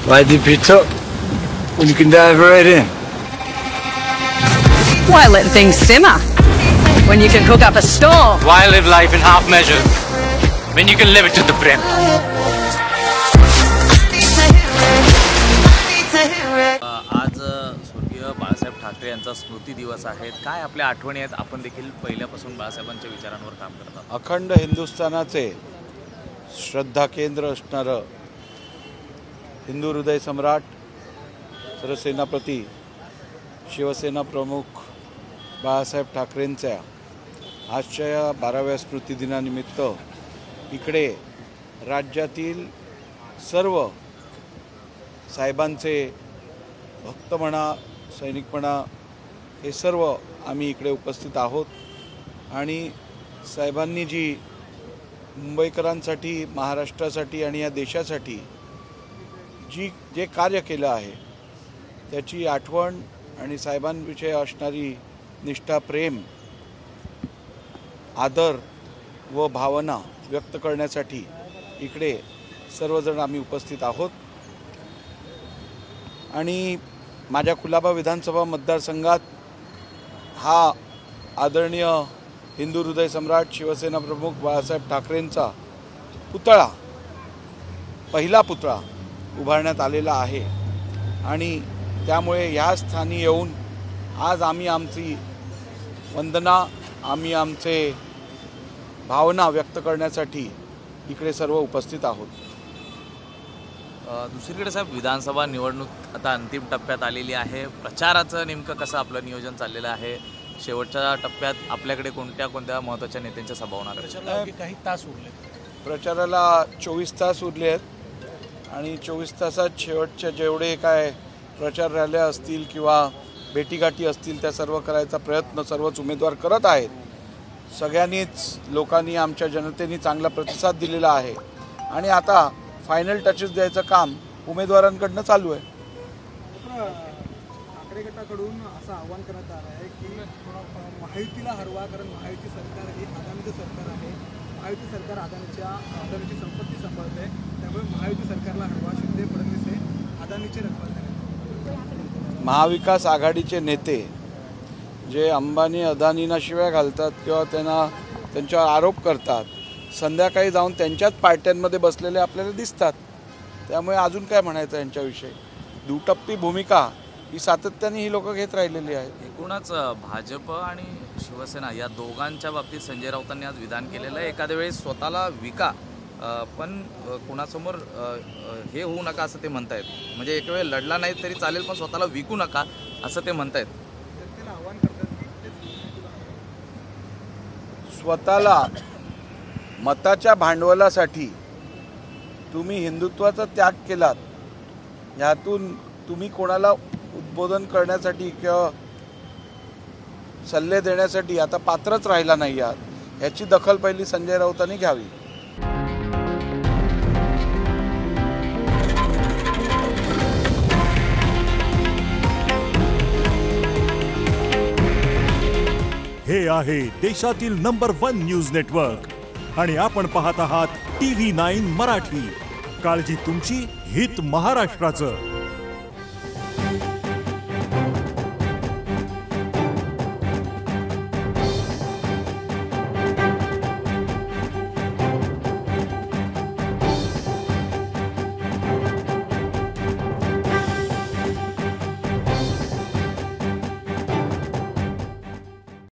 Why dip it up when you can dive right in? Why let things simmer when you can cook up a storm? Why live life in half measures when you can live it to the brim? आज स्वर्गीय बाळासाहेब ठाकरे यांचा स्मृती दिवस आहे. काय आपल्या आठवणी आहेत? आपण देखील पहिल्यापासून बाळासाहेबांच्या विचारांवर काम करतात. अखंड हिंदुस्थानाचे श्रद्धा केंद्र असणारं हिंदू हृदय सम्राट सरसेनापती शिवसेना प्रमुख बाळासाहेब ठाकरेंच्या आजच्या या 12व्या स्मृतिदिनानिमित्त इकडे राज्यातील सर्व साहेबांचे भक्त म्हणा, सैनिक म्हणा, हे सर्व आम्ही इकडे उपस्थित आहोत. आणि साहेबांनी जी मुंबईकरांसाठी, महाराष्ट्रासाठी आणि या देशासाठी जे कार्य केलं आहे त्याची आठवण आणि साहेबांविषयी असणारी निष्ठा, प्रेम, आदर व भावना व्यक्त करण्यासाठी इकडे सर्वजण आम्ही उपस्थित आहोत. आणि माझ्या कुलाबा विधानसभा मतदारसंघात हा आदरणीय हिंदू हृदय सम्राट शिवसेना प्रमुख बाळासाहेब ठाकरेंचा पुतळा, पहिला पुतळा उभारण्यात आलेला आहे. आणि त्यामुळे ह्या स्थानी येऊन आज आम्ही आमची वंदना, आम्ही आमचे भावना व्यक्त करण्यासाठी इकडे सर्व उपस्थित आहोत. दुसरीकडे साहेब, विधानसभा निवडणूक आता अंतिम टप्प्यात आलेली आहे. प्रचाराचं नेमकं कसं आपलं नियोजन चाललेलं आहे? शेवटच्या टप्प्यात आपल्याकडे कोणत्या कोणत्या महत्त्वाच्या नेत्यांच्या सभा होणार आहेत? काही तास उरले, प्रचाराला 24 तास उरले आहेत. आणि 24 तासात शेवटच्या जेवढे काय प्रचार रॅल्या असतील किंवा भेटीगाठी असतील त्या सर्व करायचा प्रयत्न सर्वच उमेदवार करत आहेत. सगळ्यांनीच, लोकांनी, आमच्या जनतेने चांगला प्रतिसाद दिलेला आहे. आणि आता फायनल टचेस द्यायचं काम उमेदवारांकडनं चालू आहे. ठाकरे गटाकडून असं आव्हान करण्यात आलं आहे की महायुतीला हरवा, कारण महायुती सरकार हे अदानीचं सरकार आहे. महायुती सरकार अदानीची संपत्ती सांभाळते, त्यामुळे महायुती सरकारला हरवा. शिंदे, फडणवीस हे अदानीचे रखवालदार. महाविकास आघाडीचे नेते जे अंबानी, अदानींना शिव्या घालतात किंवा त्यांच्यावर आरोप करतात, संध्याकाळी जाऊन त्यांच्याच पार्ट्यांमध्ये बसलेले आपल्याला दिसतात. त्यामुळे अजून काय म्हणायचं यांच्याविषयी? दुटप्पी भूमिका ही सातत्याने ही लोक घेत राहिलेली आहेत. एकूणच भाजप आणि शिवसेना या दोघांच्या बाबतीत संजय राऊतांनी आज विधान केलेलं आहे. एखाद्या वेळेस स्वतःला विका, पण कुणासमोर हे होऊ नका असं ते म्हणतायत. म्हणजे एक वेळ लढला नाही तरी चालेल, पण स्वतःला विकू नका असं ते म्हणतायत. स्वतःला मताच्या भांडवलासाठी तुम्ही हिंदुत्वाचा त्याग केलात, ह्यातून तुम्ही कोणाला उद्बोधन करण्यासाठी किंवा सल्ले देण्यासाठी आता पात्रच राहिला नाही आहात. ह्याची दखल पहिली संजय राऊतांनी घ्यावी. हे आहे देशातील नंबर 1 न्यूज नेटवर्क आणि आपण पाहत आहात TV9 मराठी. काळजी तुमची, हित महाराष्ट्राचं.